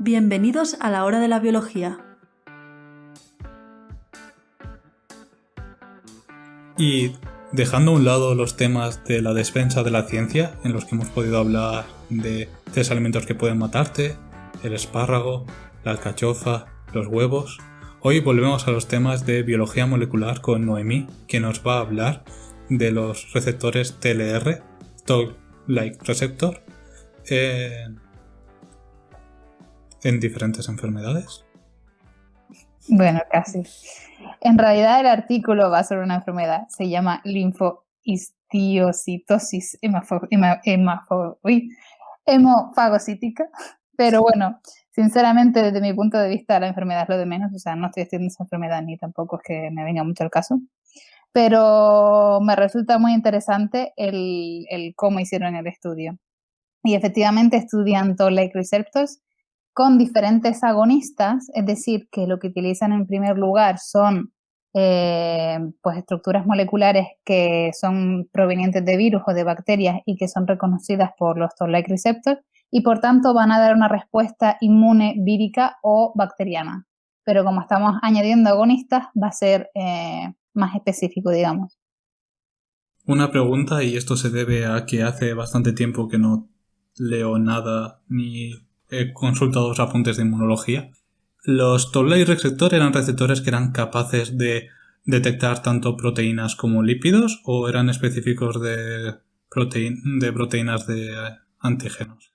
Bienvenidos a la hora de la biología. Y dejando a un lado los temas de la despensa de la ciencia, en los que hemos podido hablar de 3 alimentos que pueden matarte, el espárrago, la alcachofa, los huevos, hoy volvemos a los temas de biología molecular con Noemí, que nos va a hablar de los receptores TLR, Toll-like receptor, en diferentes enfermedades. Bueno, casi. En realidad el artículo va sobre una enfermedad, se llama linfohistiocitosis hemofagocítica, pero bueno, sinceramente desde mi punto de vista la enfermedad es lo de menos, o sea, no estoy estudiando esa enfermedad ni tampoco es que me venga mucho el caso, pero me resulta muy interesante el cómo hicieron el estudio. Y efectivamente estudian Toll-like receptors con diferentes agonistas, es decir, que lo que utilizan en primer lugar son pues estructuras moleculares que son provenientes de virus o de bacterias y que son reconocidas por los Toll-like receptors y por tanto van a dar una respuesta inmune vírica o bacteriana. Pero como estamos añadiendo agonistas, va a ser más específico, digamos. Una pregunta, y esto se debe a que hace bastante tiempo que no leo nada ni he consultado los apuntes de inmunología. ¿Los Toll-like receptor eran receptores que eran capaces de detectar tanto proteínas como lípidos o eran específicos de proteínas de antígenos?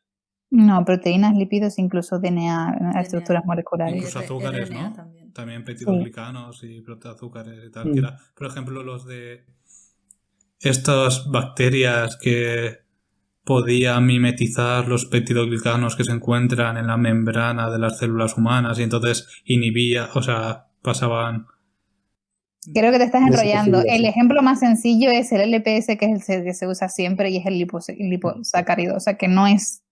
No, proteínas, lípidos, incluso DNA, estructuras moleculares. Incluso azúcares, ¿no? También peptidoglicanos y proteazúcares y tal. Que era, por ejemplo, los de estas bacterias que podían mimetizar los peptidoglicanos que se encuentran en la membrana de las células humanas y entonces inhibía, o sea, pasaban... Creo que te estás enrollando. El ejemplo más sencillo es el LPS, que es el que se usa siempre, y es el liposacárido, o sea que no es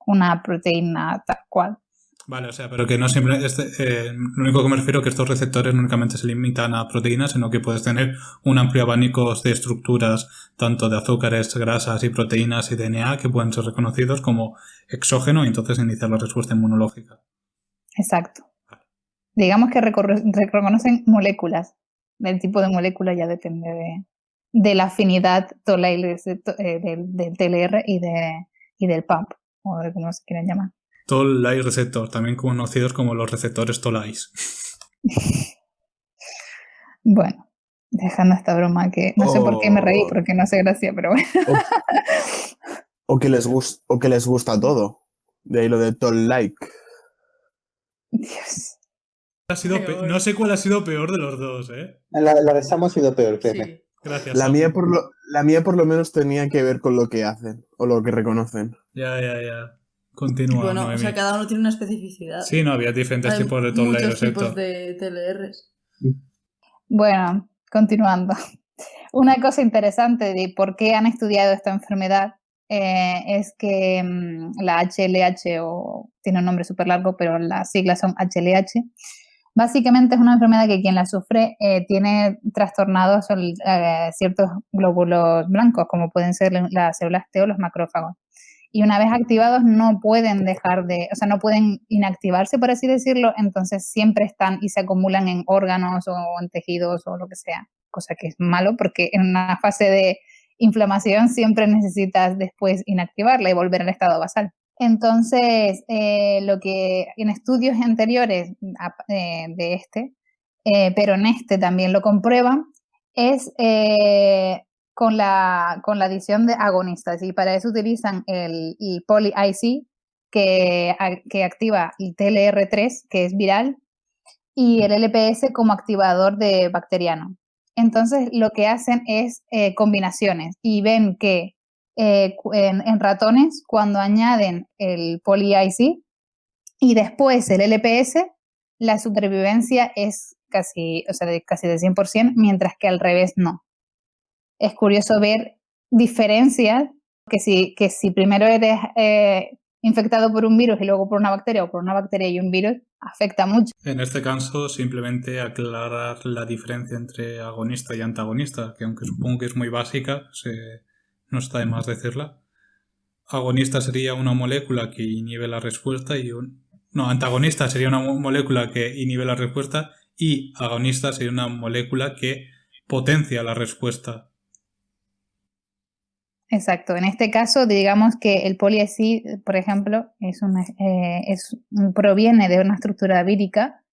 una proteína tal cual. Vale, o sea, pero que no siempre... lo único que me refiero es que estos receptores no únicamente se limitan a proteínas, sino que puedes tener un amplio abanico de estructuras, tanto de azúcares, grasas y proteínas y DNA, que pueden ser reconocidos como exógeno y entonces iniciar la respuesta inmunológica. Exacto. Digamos que reconocen moléculas. El tipo de molécula ya depende de la afinidad del TLR y del PAMP, o de cómo se quieren llamar. Toll-like receptor, también conocidos como los receptores Toll-like. Bueno, dejando esta broma que no sé por qué me reí, porque no hace gracia, pero bueno. O que les gusta todo. De ahí lo de Toll-like. Dios. No sé cuál ha sido peor de los dos, ¿eh? La de Sam ha sido peor, créeme. Sí. Gracias. La mía por lo menos tenía que ver con lo que hacen o lo que reconocen. Ya. Continúa. Bueno, Noemí. o sea, cada uno tiene una especificidad. Sí, no, había diferentes tipos de Toll-like muchos receptor. tipos de TLRs. Bueno, continuando. Una cosa interesante de por qué han estudiado esta enfermedad es que la HLH, o tiene un nombre súper largo, pero las siglas son HLH, básicamente es una enfermedad que quien la sufre tiene trastornados ciertos glóbulos blancos, como pueden ser las células T o los macrófagos. Y una vez activados no pueden no pueden inactivarse, por así decirlo, entonces siempre están y se acumulan en órganos o en tejidos o lo que sea, cosa que es malo porque en una fase de inflamación siempre necesitas después inactivarla y volver al estado basal. Entonces, lo que en estudios anteriores pero en este también lo comprueban, es con la adición de agonistas, y para eso utilizan el poly-IC que activa el TLR3, que es viral, y el LPS como activador de bacteriano. Entonces lo que hacen es combinaciones y ven que en ratones, cuando añaden el poly-IC y después el LPS, la supervivencia es casi de 100%, mientras que al revés no. Es curioso ver diferencias, que si primero eres infectado por un virus y luego por una bacteria, o por una bacteria y un virus, afecta mucho. En este caso, simplemente aclarar la diferencia entre agonista y antagonista, que aunque supongo que es muy básica, no está de más decirla. Agonista sería una molécula que inhibe la respuesta y un No, antagonista sería una molécula que inhibe la respuesta y agonista sería una molécula que potencia la respuesta. Exacto. En este caso, digamos que el poli-IC, por ejemplo, proviene de una estructura vírica.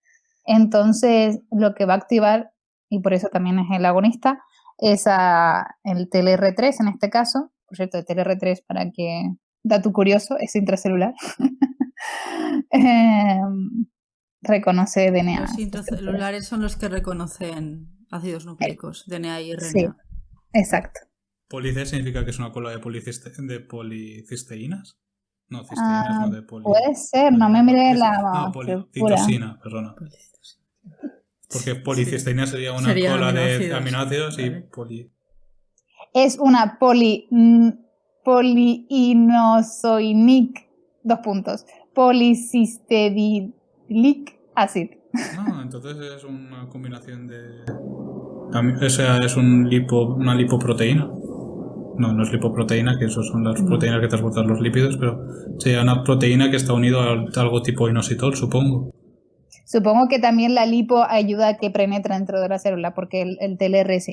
Entonces, lo que va a activar, y por eso también es el agonista, es el TLR3 en este caso. Por cierto, el TLR3, para que, dato curioso, es intracelular. Reconoce DNA. Los intracelulares son los que reconocen ácidos nucleicos, DNA y RNA. Sí, exacto. ¿Polic significa que es una cola de policisteínas? No, cisteínas no de poli. Puede ser, no me miré la No, polititosina, perdona. Porque policisteína sería una cola de aminoácidos y vale. Es una poliinozoinic, policistidilic acid. No, entonces es una combinación de... O sea, es una lipoproteína. No es lipoproteína, que eso son las proteínas que transportan los lípidos, pero sería una proteína que está unido a algo tipo inositol, supongo. Supongo que también la lipo ayuda a que penetre dentro de la célula, porque el TLR es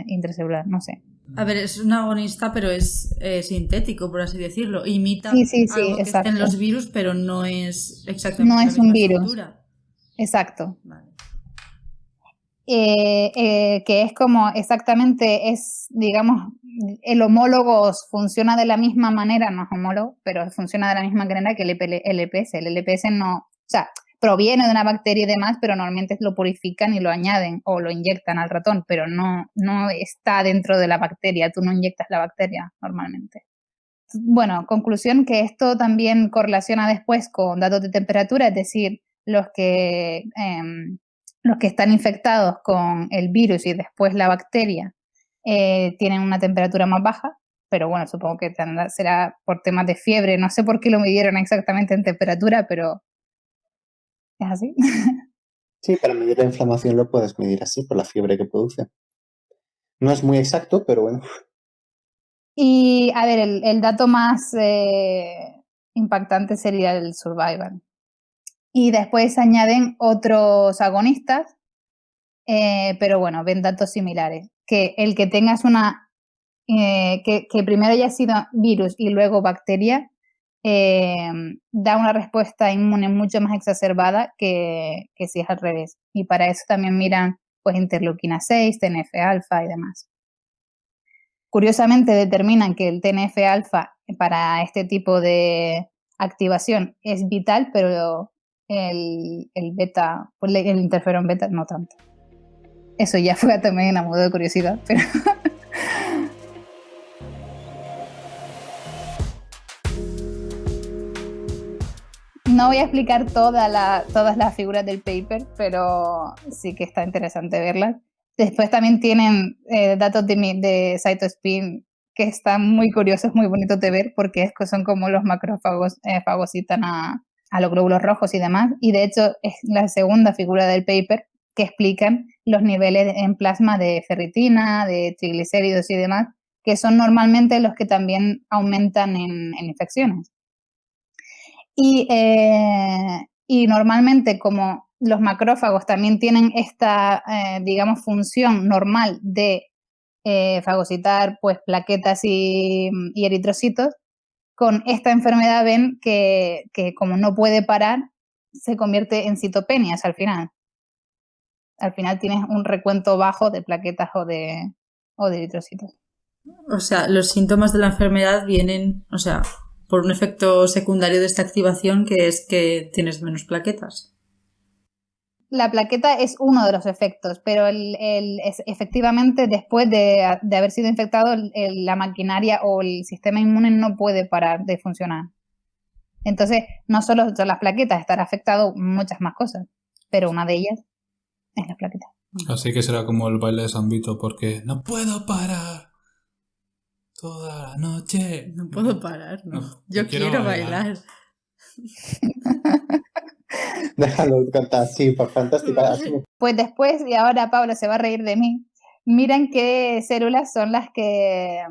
intracelular, no sé. A ver, es un agonista, pero es sintético, por así decirlo. Imita Sí, algo que exacto. esté en los virus, pero no es exactamente No la es un misma virus. estructura. Exacto. Vale. Que es como exactamente, digamos, el homólogo funciona de la misma manera, no es homólogo, pero funciona de la misma manera que el LPS. El LPS no, o sea, proviene de una bacteria y demás, pero normalmente lo purifican y lo añaden o lo inyectan al ratón, pero no está dentro de la bacteria, tú no inyectas la bacteria normalmente. Bueno, conclusión que esto también correlaciona después con datos de temperatura, es decir, los que están infectados con el virus y después la bacteria tienen una temperatura más baja, pero bueno, supongo que será por temas de fiebre, no sé por qué lo midieron exactamente en temperatura, pero es así. Sí, para medir la inflamación lo puedes medir así, por la fiebre que produce. No es muy exacto, pero bueno. Y a ver, el dato más impactante sería el survival. Y después añaden otros agonistas, pero bueno, ven datos similares. Que el que tengas que primero haya sido virus y luego bacteria, da una respuesta inmune mucho más exacerbada que si es al revés. Y para eso también miran pues interleuquina 6, TNF-alfa y demás. Curiosamente determinan que el TNF-alfa para este tipo de activación es vital, pero el beta, el interferón beta no tanto. Eso ya fue también a modo de curiosidad, pero... No voy a explicar todas las figuras del paper, pero sí que está interesante verlas. Después también tienen datos de cytospin que están muy curiosos, muy bonitos de ver, porque son como los macrófagos fagocitan a los glóbulos rojos y demás. Y de hecho es la segunda figura del paper que explican los niveles en plasma de ferritina, de triglicéridos y demás, que son normalmente los que también aumentan en infecciones. Y normalmente, como los macrófagos también tienen esta, digamos, función normal de fagocitar pues, plaquetas y eritrocitos, con esta enfermedad ven que como no puede parar, se convierte en citopenias al final. Al final tienes un recuento bajo de plaquetas o de eritrocitos. O sea, los síntomas de la enfermedad vienen, o sea, por un efecto secundario de esta activación, que es que tienes menos plaquetas. La plaqueta es uno de los efectos, pero efectivamente después de haber sido infectado, la maquinaria o el sistema inmune no puede parar de funcionar. Entonces, no solo son las plaquetas, estará afectado muchas más cosas, pero una de ellas es la plaqueta. Así que será como el baile de San Vito, porque no puedo parar toda la noche. No puedo parar, ¿no? No, Yo quiero bailar. Déjalo cantar, sí, por fantástica. Pues después, y ahora Pablo se va a reír de mí, miren qué células son las que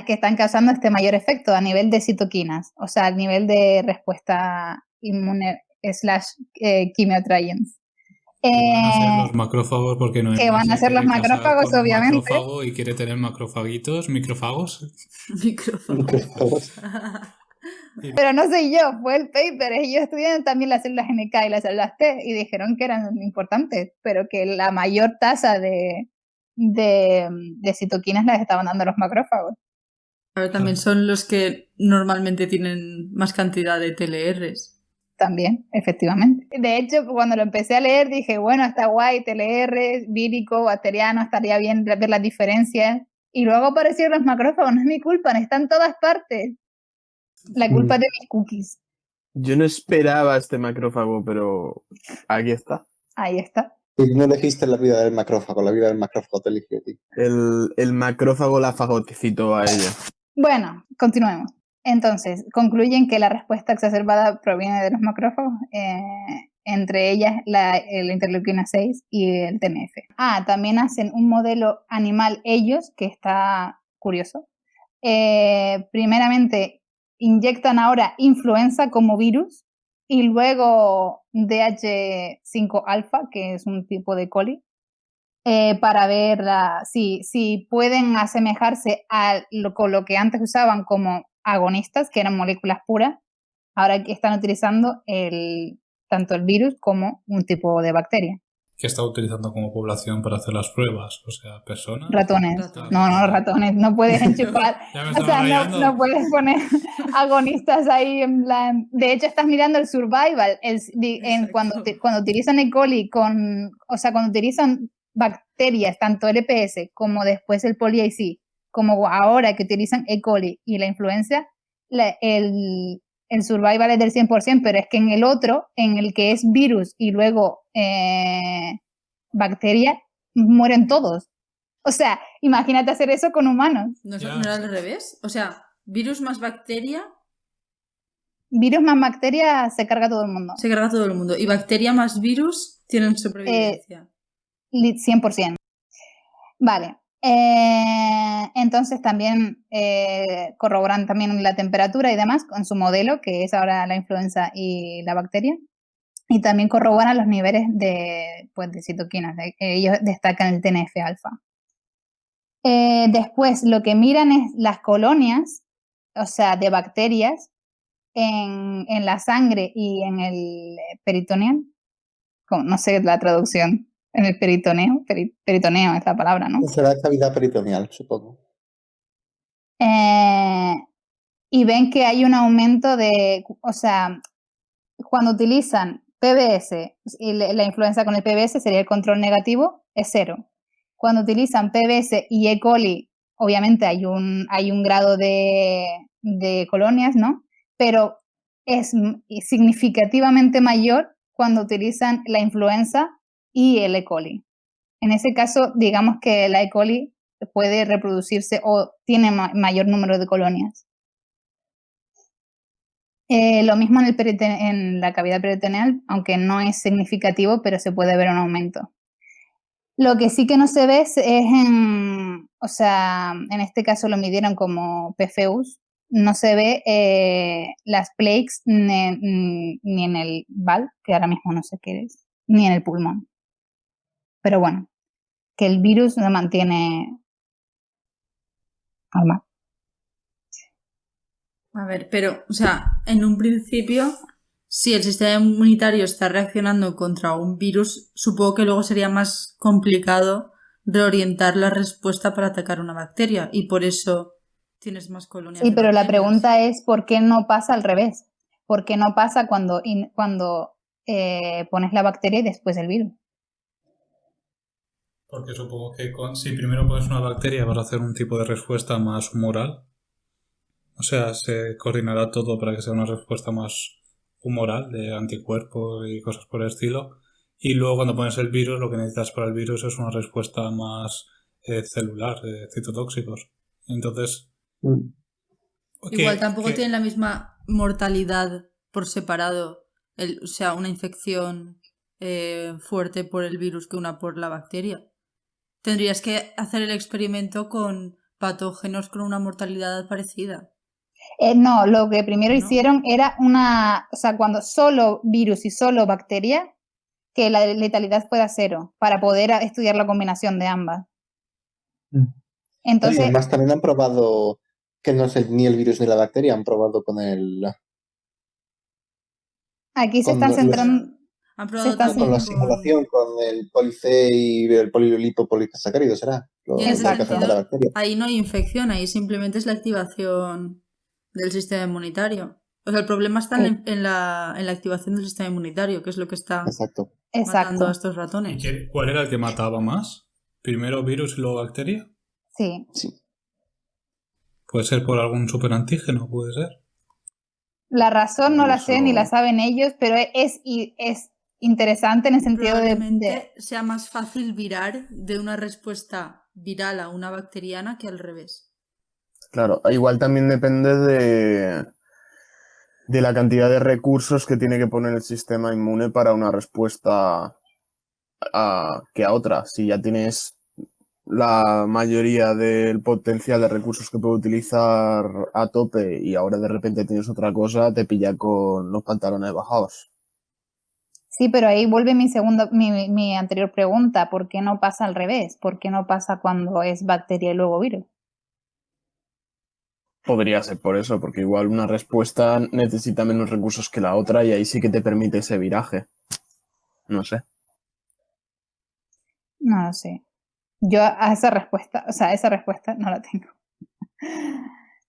están causando este mayor efecto a nivel de citoquinas, o sea, a nivel de respuesta inmune / chemiotrigens. Que van a ser los macrófagos porque no que van a ser los macrófagos, obviamente. Macrófago y quiere tener macrofaguitos, micrófagos. Micrófagos. Pero no soy yo, fue el paper. Ellos estudian también las células NK y las células T y dijeron que eran importantes, pero que la mayor tasa de citoquinas las estaban dando los macrófagos. A ver, también son los que normalmente tienen más cantidad de TLRs. También, efectivamente. De hecho, cuando lo empecé a leer dije, bueno, está guay, TLR, vírico, bacteriano, estaría bien ver las diferencias. Y luego aparecieron los macrófagos, no es mi culpa, están en todas partes. La culpa es de mis cookies. Yo no esperaba este macrófago, pero aquí está. Ahí está. Y no elegiste la vida del macrófago te eligió a ti. El macrófago la fagocitó a ella. Bueno, continuemos. Entonces, concluyen que la respuesta exacerbada proviene de los macrófagos, entre ellas la interleuquina 6 y el TNF. También hacen un modelo animal ellos, que está curioso. Primeramente, inyectan ahora influenza como virus y luego DH5-alfa, que es un tipo de coli, para ver si pueden asemejarse con lo que antes usaban como agonistas, que eran moléculas puras. Ahora que están utilizando tanto el virus como un tipo de bacteria. ¿Qué está utilizando como población para hacer las pruebas? O sea, personas. Ratones. No, ratones. No puedes enchufar. O sea, no puedes poner agonistas ahí en plan. De hecho, estás mirando el survival. Cuando utilizan E. coli cuando utilizan bacterias, tanto LPS como después el poly-IC, como ahora que utilizan E. coli y la influenza, el survival es del 100%, pero es que en el otro, en el que es virus y luego bacteria, mueren todos. O sea, imagínate hacer eso con humanos. ¿No era al revés? O sea, virus más bacteria... Virus más bacteria se carga todo el mundo. Se carga todo el mundo. Y bacteria más virus tienen sobrevivencia. 100%. Vale. Entonces también corroboran también la temperatura y demás con su modelo, que es ahora la influenza y la bacteria, y también corroboran los niveles de citoquinas. Ellos destacan el TNF-alfa. Después lo que miran es las colonias, o sea, de bacterias en la sangre y en el peritoneal. No sé la traducción. En el peritoneo, peritoneo es la palabra, ¿no? Será cavidad peritoneal, supongo. Y ven que hay un aumento o sea, cuando utilizan PBS, y la influenza con el PBS sería el control negativo, es 0. Cuando utilizan PBS y E. coli, obviamente hay un grado de colonias, ¿no? Pero es significativamente mayor cuando utilizan la influenza y el E. coli. En ese caso, digamos que la E. coli puede reproducirse o tiene mayor número de colonias. Lo mismo en la cavidad peritoneal, aunque no es significativo, pero se puede ver un aumento. Lo que sí que no se ve es en este caso lo midieron como PFUs, no se ve las plaques ni en el VAL, que ahora mismo no sé qué es, ni en el pulmón. Pero bueno, que el virus lo mantiene normal. A ver, pero, o sea, en un principio, si el sistema inmunitario está reaccionando contra un virus, supongo que luego sería más complicado reorientar la respuesta para atacar una bacteria y por eso tienes más colonias. Sí, pero la pregunta es ¿por qué no pasa al revés? ¿Por qué no pasa cuando pones la bacteria y después el virus? Porque supongo que si primero pones una bacteria vas a hacer un tipo de respuesta más humoral. O sea, se coordinará todo para que sea una respuesta más humoral, de anticuerpos y cosas por el estilo. Y luego cuando pones el virus, lo que necesitas para el virus es una respuesta más celular, de citotóxicos. Entonces... Igual tampoco tienen la misma mortalidad por separado. O sea, una infección fuerte por el virus que una por la bacteria. Tendrías que hacer el experimento con patógenos con una mortalidad parecida. No, lo que primero ¿No? hicieron era o sea, cuando solo virus y solo bacteria, que la letalidad fuera 0, para poder estudiar la combinación de ambas. Y Entonces, además también han probado que no es ni el virus ni la bacteria, han probado aquí se con están los- centrando, Han se probado están con la también simulación, con el police y el polilipopolisacárido, ¿será? Y en ese Lo que hace Exacto. la sentido, bacteria. ahí no hay infección, ahí simplemente es la activación del sistema inmunitario. O sea, el problema está en la activación del sistema inmunitario, que es lo que está Exacto. matando a Exacto, estos ratones. ¿Cuál era el que mataba más? ¿Primero virus y luego bacteria? sí. Sí. Puede ser por algún superantígeno, puede ser. La razón no la sé ni la Eso- saben ellos, pero es interesante en el sentido Probablemente sea más fácil virar de una respuesta viral a una bacteriana que al revés. Claro, igual también depende de la cantidad de recursos que tiene que poner el sistema inmune para una respuesta que a otra. Si ya tienes la mayoría del potencial de recursos que puede utilizar a tope y ahora de repente tienes otra cosa, te pilla con los pantalones bajados. Sí, pero ahí vuelve mi anterior pregunta, ¿por qué no pasa al revés? ¿Por qué no pasa cuando es bacteria y luego virus? Podría ser por eso, porque igual una respuesta necesita menos recursos que la otra y ahí sí que te permite ese viraje. No sé. No lo sé. Yo a esa respuesta no la tengo.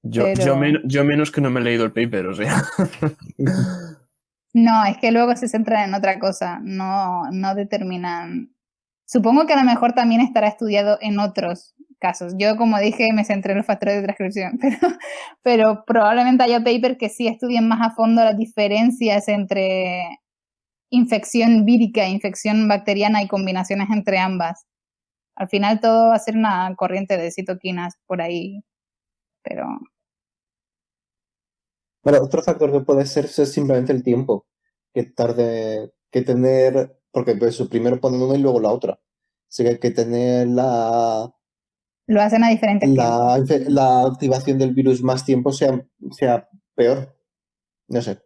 Yo menos que no me he leído el paper, o sea. No, es que luego se centran en otra cosa, no determinan. Supongo que a lo mejor también estará estudiado en otros casos. Yo, como dije, me centré en los factores de transcripción, pero probablemente haya papers que sí estudien más a fondo las diferencias entre infección vírica e infección bacteriana y combinaciones entre ambas. Al final todo va a ser una corriente de citoquinas por ahí, pero Bueno, otro factor que puede ser es simplemente el tiempo que tarde que tener, porque pues, primero ponen una y luego la otra. Así que hay que tener lo hacen a diferentes tiempos. la activación del virus más tiempo sea peor. No sé.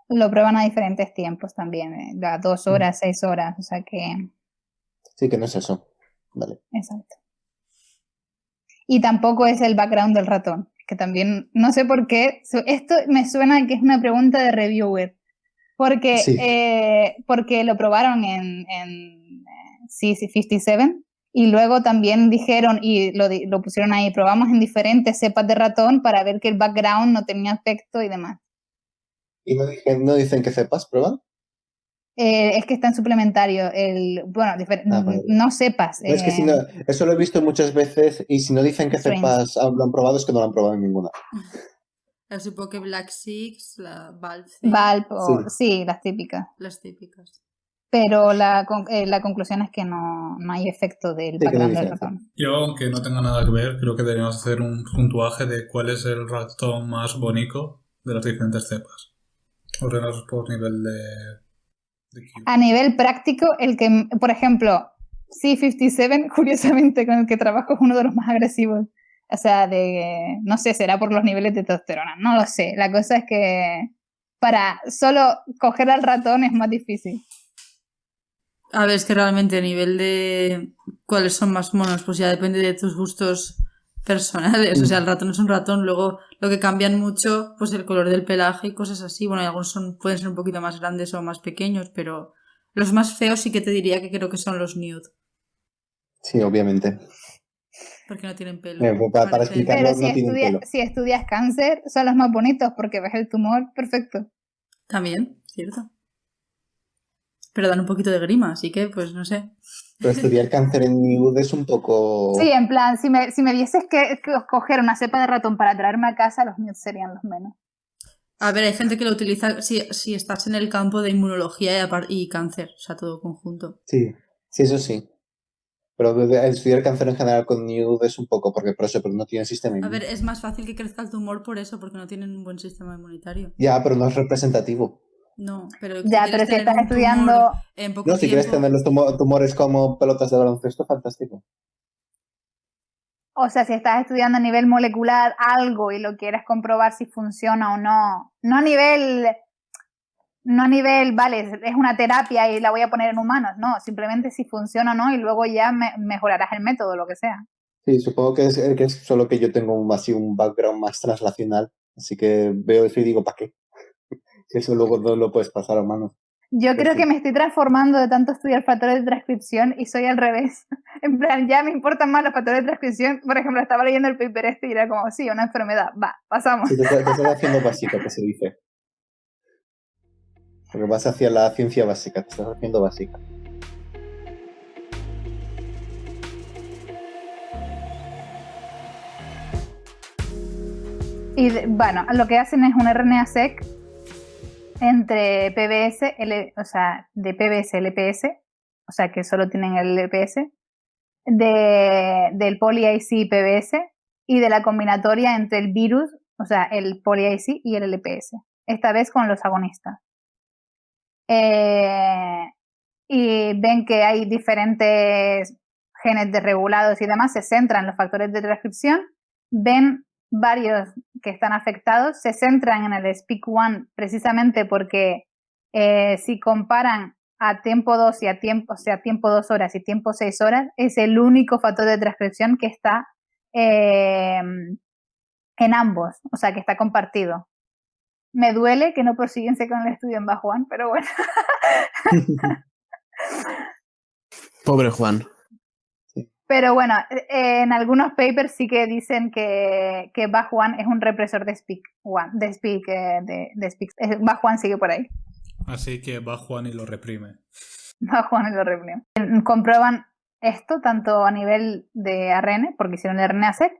Lo prueban a diferentes tiempos también, a 2 horas, 6 horas, o sea que, Sí que no es eso. Vale. exacto. Y tampoco es el background del ratón, que también, no sé por qué, esto me suena que es una pregunta de reviewer, porque, Sí. porque lo probaron en C57 y luego también dijeron, y lo pusieron ahí, probamos en diferentes cepas de ratón para ver que el background no tenía efecto y demás. ¿Y no dicen que cepas prueban? Es que está en suplementario, Vale. no cepas. No, es que si no, eso lo he visto muchas veces y si no dicen que Strains. cepas lo han probado es que no lo han probado en ninguna. Supongo que Black Six, la Valve, Valp, Sí. sí, las típicas. las típicas. Pero la conclusión es que no hay efecto del Sí, que no hay background del diferencia. ratón. Yo, aunque no tenga nada que ver, creo que deberíamos hacer un puntuaje de cuál es el ratón más bonito de las diferentes cepas. Ordenarlos por nivel de Q. A nivel práctico, el que, por ejemplo, C57, curiosamente, con el que trabajo, es uno de los más agresivos. O sea, no sé, será por los niveles de testosterona, no lo sé. La cosa es que para solo coger al ratón es más difícil. A ver, es que realmente a nivel de cuáles son más monos, pues ya depende de tus gustos personales. O sea, el ratón es un ratón, luego lo que cambian mucho, pues el color del pelaje y cosas así. Bueno, y algunos pueden ser un poquito más grandes o más pequeños, pero los más feos sí que te diría que creo que son los nude, Sí, obviamente. porque no tienen pelo. Para Parecen- explicarlo, Pero no tienen pelo. si estudias cáncer, son los más bonitos porque ves el tumor perfecto. También, cierto. Pero dan un poquito de grima, así que, pues no sé. Pero estudiar cáncer en Niud es un poco... Sí, en plan, si me dieses que escoger una cepa de ratón para traerme a casa, los míos serían los menos. A ver, hay gente que lo utiliza si estás en el campo de inmunología y cáncer, o sea, todo conjunto. Sí, eso sí. Pero estudiar cáncer en general con Niud es un poco, porque por eso, pero no tienen sistema A inmune. ver, es más fácil que crezca el tumor por eso, porque no tienen un buen sistema inmunitario. Ya, pero no es representativo. No, pero Ya, pero si estás estudiando... en poco No, si tiempo, quieres tener los tumores como pelotas de baloncesto, fantástico. O sea, si estás estudiando a nivel molecular algo y lo quieres comprobar si funciona o no. No a nivel, vale, es una terapia y la voy a poner en humanos. No, simplemente si funciona o no y luego ya mejorarás el método, lo que sea. Sí, supongo que es solo que yo tengo así un background más translacional, así que veo eso y digo, ¿para qué? Si eso luego no lo puedes pasar a humanos. Yo creo que me estoy transformando de tanto estudiar factores de transcripción y soy al revés. En plan, ya me importan más los factores de transcripción. Por ejemplo, estaba leyendo el paper este y era como, sí, una enfermedad. Va, pasamos. Sí, te estás haciendo básica, que se dice. Porque vas hacia la ciencia básica, te estás haciendo básica. Y bueno, lo que hacen es un RNA-seq entre PBS, o sea, de PBS LPS, o sea, que solo tienen el LPS, del poly-IC PBS y de la combinatoria entre el virus, o sea, el poly-IC y el LPS, esta vez con los agonistas. Y ven que hay diferentes genes desregulados y demás, se centran en los factores de transcripción, ven varios que están afectados, se centran en el SPIC1 precisamente porque si comparan a tiempo 2 y a tiempo 2 horas y tiempo 6 horas, es el único factor de transcripción que está en ambos, o sea, que está compartido. Me duele que no prosiguiense con el estudio en Bajuan, pero bueno. Pobre Juan. Pero bueno, en algunos papers sí que dicen que Bajuan es un represor de SPIC1, de SPIC. Bajuan sigue por ahí. Así que va Juan y lo reprime. Bajuan y lo reprime. Comprueban esto tanto a nivel de ARN, porque hicieron el RNA-seq,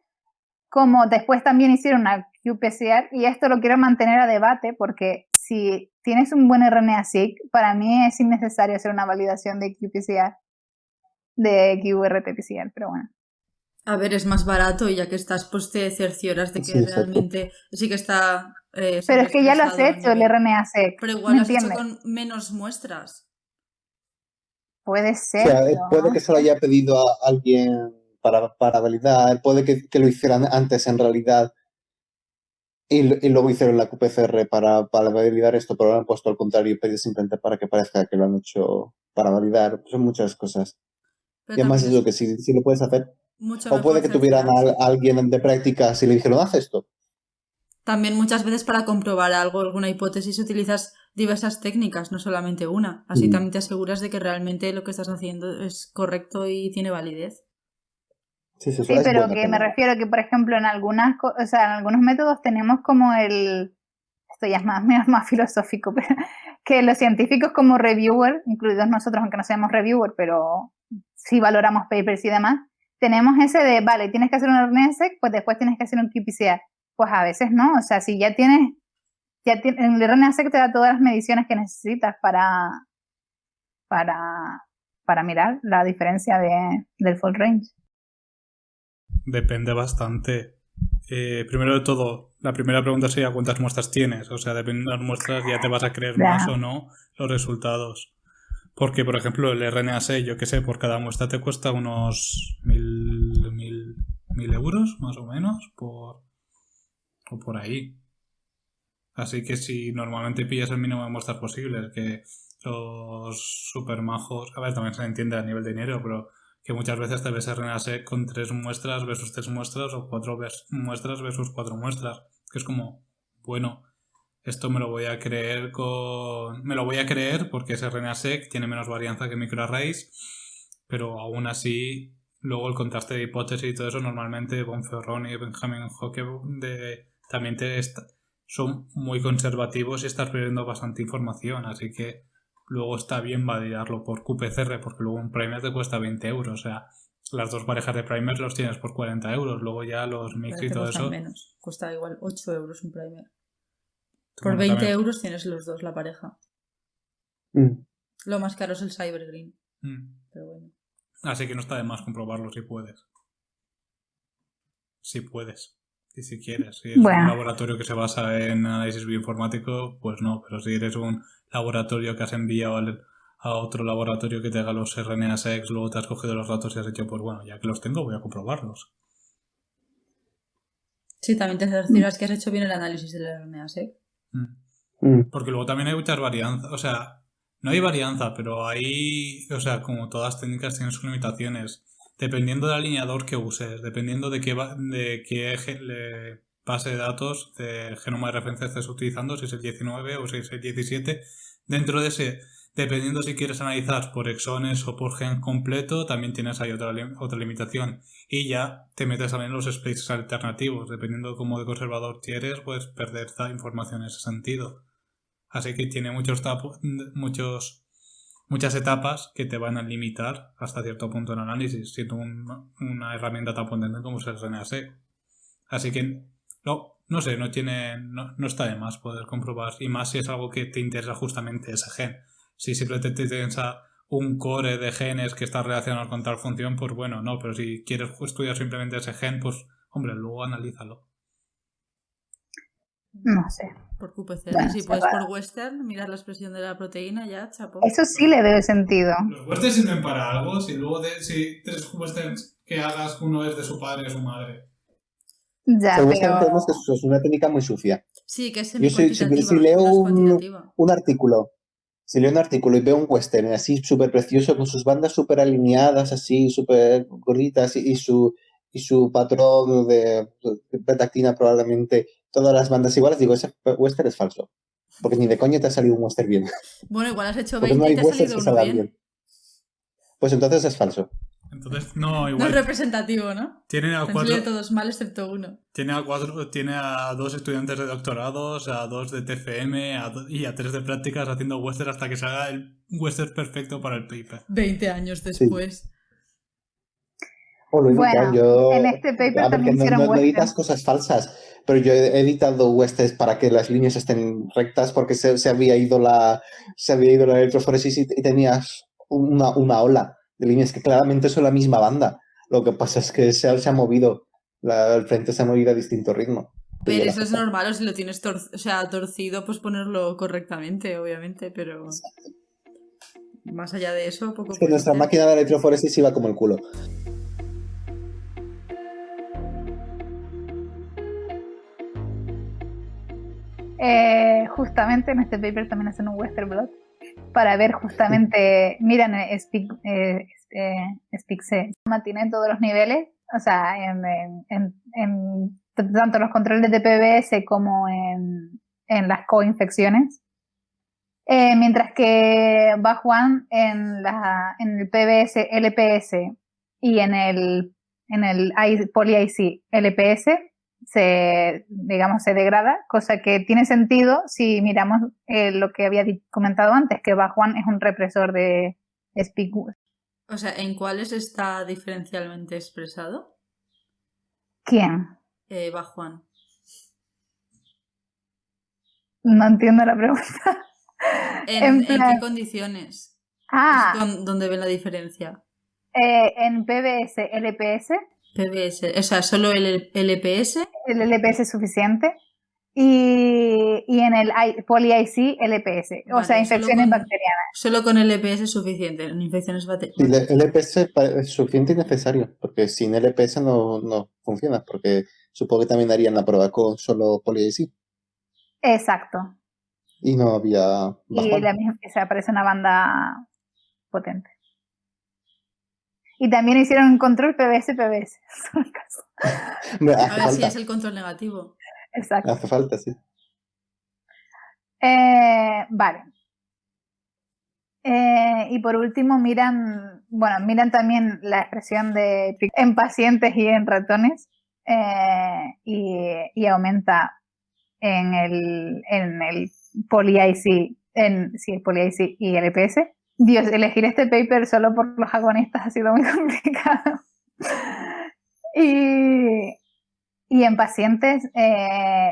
como después también hicieron una qPCR, y esto lo quiero mantener a debate porque si tienes un buen RNA-seq, para mí es innecesario hacer una validación de qPCR, de qRT-PCR, pero bueno. A ver, es más barato y ya que estás, pues te cercioras de que Sí, realmente sí que está... pero es que ya lo has hecho, el RNA-seq. Pero igual lo has hecho con menos muestras. Puede O ser. sea, pero puede que se lo haya pedido a alguien para validar, puede que lo hicieran antes en realidad y luego hicieron la qPCR para validar esto, pero lo han puesto al contrario y pedir simplemente para que parezca que lo han hecho para validar. Son muchas cosas. Pero Y además es también lo que sí lo puedes hacer. mucho O puede mejor que tuvieran a cerciorarse. alguien de prácticas y le dijeron, haz esto. También muchas veces para comprobar algo, alguna hipótesis, utilizas diversas técnicas, no solamente una. Así también te aseguras de que realmente lo que estás haciendo es correcto y tiene validez. Sí, Sí, pero que me refiero que, por ejemplo, en algunos métodos tenemos como esto ya es más filosófico, pero que los científicos como reviewer, incluidos nosotros, aunque no seamos reviewer, pero sí valoramos papers y demás, tenemos ese de, vale, tienes que hacer un RNA-seq, pues después tienes que hacer un qPCR. Pues a veces no, o sea, si ya tienes el RNA-seq te da todas las mediciones que necesitas para mirar la diferencia del full range. Depende bastante. Primero de todo, la primera pregunta sería ¿cuántas muestras tienes? O sea, dependiendo de las muestras ya te vas a creer más o no los resultados. Porque, por ejemplo, el RNA-seq, yo qué sé, por cada muestra te cuesta unos 1.000 euros, más o menos, o por ahí. Así que si normalmente pillas el mínimo de muestras posibles, que los super majos, a ver, también se entiende a nivel de dinero, pero que muchas veces te ves RNA-seq con 3 muestras versus 3 muestras o 4 muestras versus 4 muestras, que es como, bueno, esto me lo voy a creer porque ese RNA-seq tiene menos varianza que microarrays, pero aún así luego el contraste de hipótesis y todo eso normalmente Bonferroni y Benjamin Hocke también son muy conservativos y estás perdiendo bastante información, así que luego está bien validarlo por qPCR porque luego un primer te cuesta 20 euros, o sea, las dos parejas de primers los tienes por 40 euros, luego ya los mix y todo eso... menos, cuesta igual 8 euros un primer. Por 20 también. euros tienes los dos, la pareja. Lo más caro es el Cybergreen. Pero bueno. Así que no está de más comprobarlo si puedes. Si puedes. Y si quieres. Si eres un laboratorio que se basa en análisis bioinformático, pues no. Pero si eres un laboratorio que has enviado a otro laboratorio que te haga los RNA-seq, luego te has cogido los datos y has dicho, pues bueno, ya que los tengo voy a comprobarlos. Sí, también te cercioras que has hecho bien el análisis del RNA-seq. Porque luego también hay muchas varianzas, o sea, no hay varianza, pero hay, o sea, como todas técnicas tienen sus limitaciones. Dependiendo del alineador que uses, dependiendo de qué base de datos de genoma de referencia estés utilizando, si es el 19 o si es el 17, dentro de ese, dependiendo si quieres analizar por exones o por gen completo, también tienes ahí otra limitación. Y ya te metes también en los spaces alternativos, dependiendo de cómo de conservador quieres, puedes perder esta información en ese sentido. Así que tiene muchas etapas que te van a limitar hasta cierto punto el análisis, siendo una herramienta tan potente como es el RNA-seq. Así que no sé, no está de más poder comprobar, y más si es algo que te interesa justamente ese gen. Si simplemente te interesa un core de genes que está relacionado con tal función, pues bueno, no, pero si quieres estudiar simplemente ese gen, pues hombre, luego analízalo. No sé. Por QPCR. Bueno, Y si es puedes raro. por Western, mirar la expresión de la proteína, ya, chapo. Eso sí le debe sentido. Los westerns sirven para algo, si luego si tres westerns que hagas, uno es de su padre o su madre. Ya, El pero... tenemos que es una técnica muy sucia. Sí, que es Yo semi-cuantitativa, si leo no es cuantitativa. un artículo, si leo un artículo y veo un western así súper precioso, con sus bandas súper alineadas, así súper gorditas, y su patrón de beta-actina probablemente, todas las bandas iguales, digo, ese western es falso. Porque ni de coña te ha salido un western bien. Bueno, igual has hecho Porque no 20 y hay te ha westerns salido que uno salgan bien. bien. Pues entonces es falso. Entonces, no, No es igual. representativo, ¿no? Tiene a Te han salido cuatro. todos mal excepto uno. Tiene a 2 estudiantes de doctorados, a 2 de TFM y a 3 de prácticas haciendo western hasta que se haga el western perfecto para el paper. 20 años Sí. después. O lo he editado Bueno, yo. en este paper A ver, también que hicieron no editas western. cosas falsas, pero yo he editado westerns para que las líneas estén rectas porque se había ido la electroforesis y tenías una ola de líneas que claramente son la misma banda. Lo que pasa es que se ha movido, el frente se ha movido a distinto ritmo. Pero eso es normal, o si lo tienes torcido, pues ponerlo correctamente, obviamente, pero más allá de eso, poco Es que puedes nuestra hacer. máquina de electroforesis iba como el culo. Justamente en este paper también hacen un western blot para ver justamente, miran SpeakC, mantienen todos los niveles, o sea, en tanto los controles de PBS como en las coinfecciones. Mientras que Bajuan en el PBS LPS y en el poly-IC LPS se degrada, cosa que tiene sentido si miramos lo que había comentado antes, que Bajuan es un represor de SpeakC. O sea, ¿en cuáles está diferencialmente expresado? ¿Quién? Bajuan. No entiendo la pregunta. ¿En qué condiciones? Ah, Es donde ven la diferencia. en PBS LPS. PBS, o sea, solo el LPS. El LPS es suficiente. Y en el poly-IC LPS, o Vale, sea, infecciones bacterianas. Solo con LPS es suficiente, en infecciones Sí, bacterianas. el LPS es suficiente y necesario, porque sin LPS no funciona, porque supongo que también harían la prueba con solo poly-IC. Exacto. Y no había Y se aparece una banda potente. Y también hicieron un control PBS. A ver si es el control negativo. Exacto. Hace falta, sí. Vale. Y por último miran también la expresión en pacientes y en ratones, y aumenta en el poly-IC, el poly-IC y el LPS. Dios, elegir este paper solo por los agonistas ha sido muy complicado. Y en pacientes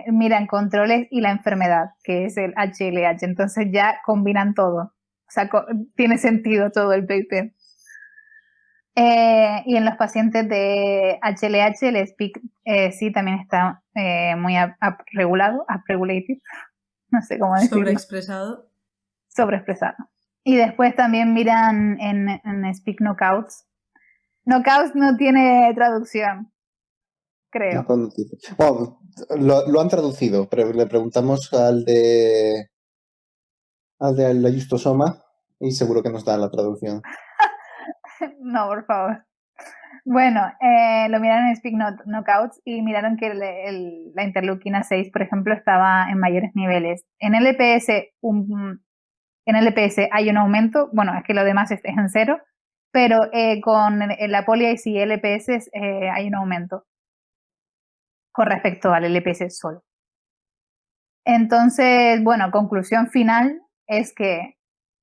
miran controles y la enfermedad, que es el HLH. Entonces ya combinan todo. O sea, tiene sentido todo el paper. Y en los pacientes de HLH, el SPEAK sí también está muy upregulado, upregulated, no sé cómo decirlo. Sobreexpresado. Sobreexpresado. Y después también miran en SPEAK knockouts. Knockouts no tiene traducción. creo. Bueno, lo han traducido, pero le preguntamos al de la Justosoma y seguro que nos da la traducción. No, por favor. Bueno, lo miraron en Speak Knockouts y miraron que la interleuquina 6, por ejemplo, estaba en mayores niveles. En LPS hay un aumento, bueno, es que lo demás es en 0, pero con la poli-IC y LPS hay un aumento con respecto al LPS solo. Entonces, bueno, conclusión final es que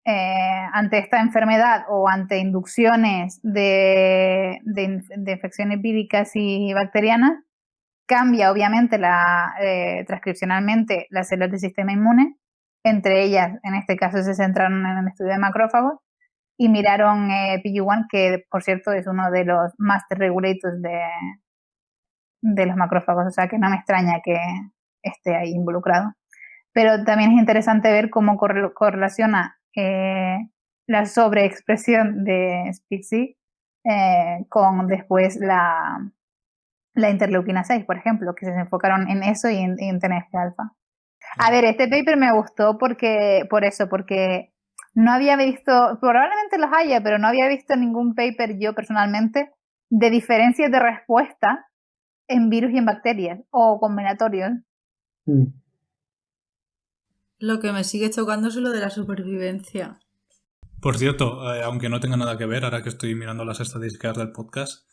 ante esta enfermedad o ante inducciones de infecciones víricas y bacterianas, cambia obviamente transcripcionalmente las células del sistema inmune. Entre ellas, en este caso, se centraron en el estudio de macrófagos y miraron PGY, que por cierto es uno de los master regulators de los macrófagos, o sea que no me extraña que esté ahí involucrado. Pero también es interesante ver cómo correlaciona la sobreexpresión de SPIC-C con después la interleuquina 6, por ejemplo, que se enfocaron en eso y en TNF-alfa. A ver, este paper me gustó porque no había visto, probablemente los haya, pero no había visto ningún paper yo personalmente de diferencias de respuesta en virus y en bacterias o combinatorios. Lo que me sigue chocando es lo de la supervivencia. Por cierto, aunque no tenga nada que ver, ahora que estoy mirando las estadísticas del podcast,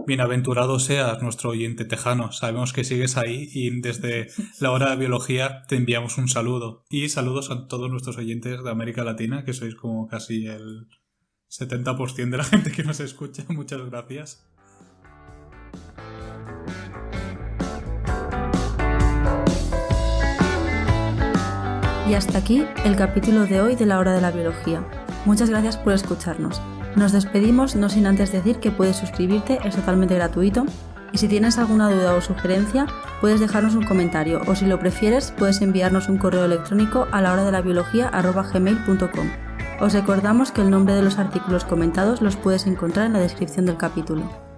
bienaventurado seas nuestro oyente tejano. Sabemos que sigues ahí y desde la hora de biología te enviamos un saludo. Y saludos a todos nuestros oyentes de América Latina, que sois como casi el 70% de la gente que nos escucha. Muchas gracias. Y hasta aquí el capítulo de hoy de la Hora de la Biología. Muchas gracias por escucharnos. Nos despedimos no sin antes decir que puedes suscribirte, es totalmente gratuito. Y si tienes alguna duda o sugerencia, puedes dejarnos un comentario o si lo prefieres, puedes enviarnos un correo electrónico a lahoradelabiología@gmail.com. Os recordamos que el nombre de los artículos comentados los puedes encontrar en la descripción del capítulo.